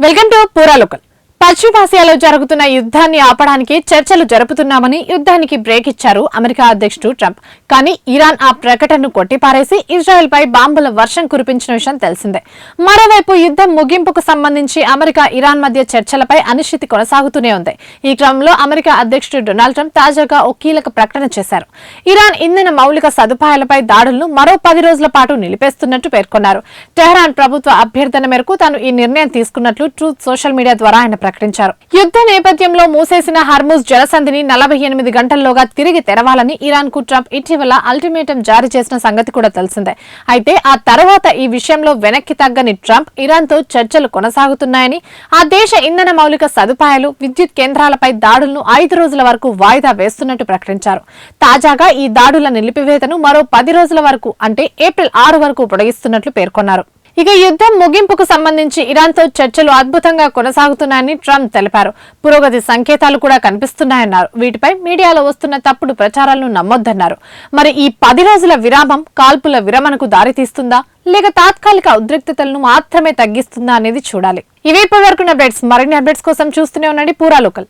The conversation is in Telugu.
వెల్కమ్ టు పూరా లోకల్. పశ్చిమాసియాలో జరుగుతున్న యుద్ధాన్ని ఆపడానికి చర్చలు జరుపుతున్నామని యుద్ధానికి బ్రేక్ ఇచ్చారు అమెరికా అధ్యక్షుడు ట్రంప్. కానీ ఇరాన్ ఆ ప్రకటనను కొట్టిపారేసి ఇజ్రాయెల్ పై బాంబుల వర్షం కురిపించిన విషయం తెలిసిందే. మరోవైపు యుద్ధం ముగింపుకు సంబంధించి అమెరికా ఇరాన్ మధ్య చర్చలపై అనిశ్చితి కొనసాగుతూనే ఉంది. ఈ క్రమంలో అమెరికా అధ్యక్షుడు డొనాల్డ్ ట్రంప్ తాజాగా ఓ కీలక ప్రకటన చేశారు. ఇరాన్ ఇంధన మౌలిక సదుపాయాలపై దాడులను మరో 10 రోజుల పాటు నిలిపేస్తున్నట్టు పేర్కొన్నారు. టెహ్రాన్ ప్రభుత్వ అభ్యర్థన మేరకు తాను ఈ నిర్ణయం తీసుకున్నట్లు ట్రూత్ సోషల్ మీడియా ద్వారా ఆయన ప్రకటించారు. యుద్ధ నేపథ్యంలో మూసేసిన హర్ముజ్ జలసంధిని 48 గంటల్లోగా తిరిగి తెరవాలని ఇరాన్ కు ట్రంప్ ఇటీవల అల్టిమేటం జారీ చేసిన సంగతి కూడా తెలిసిందే. అయితే ఆ తర్వాత ఈ విషయంలో వెనక్కి తగ్గని ట్రంప్ ఇరాన్ తో చర్చలు కొనసాగుతున్నాయని, ఆ దేశ ఇంధన మౌలిక సదుపాయాలు, విద్యుత్ కేంద్రాలపై దాడులను 5 రోజుల వరకు వాయిదా వేస్తున్నట్టు ప్రకటించారు. తాజాగా ఈ దాడుల నిలిపివేతను మరో 10 రోజుల వరకు అంటే ఏప్రిల్ 6 వరకు పొడిగిస్తున్నట్లు పేర్కొన్నారు. ఇక యుద్ధం ముగింపుకు సంబంధించి ఇరాన్ తో చర్చలు అద్భుతంగా కొనసాగుతున్నాయని ట్రంప్ తెలిపారు. పురోగతి సంకేతాలు కూడా కనిపిస్తున్నాయన్నారు. వీటిపై మీడియాలో వస్తున్న తప్పుడు ప్రచారాలను నమ్మొద్దన్నారు. మరి ఈ 10 రోజుల విరామం కాల్పుల విరమణకు దారితీస్తుందా లేక తాత్కాలిక ఉద్రిక్తతలను మాత్రమే తగ్గిస్తుందా అనేది చూడాలి. ఇవే ఇప్పటివరకు అప్డేట్స్. మరిన్ని అప్డేట్స్ కోసం చూస్తూనే ఉండండి పూరా లోకల్.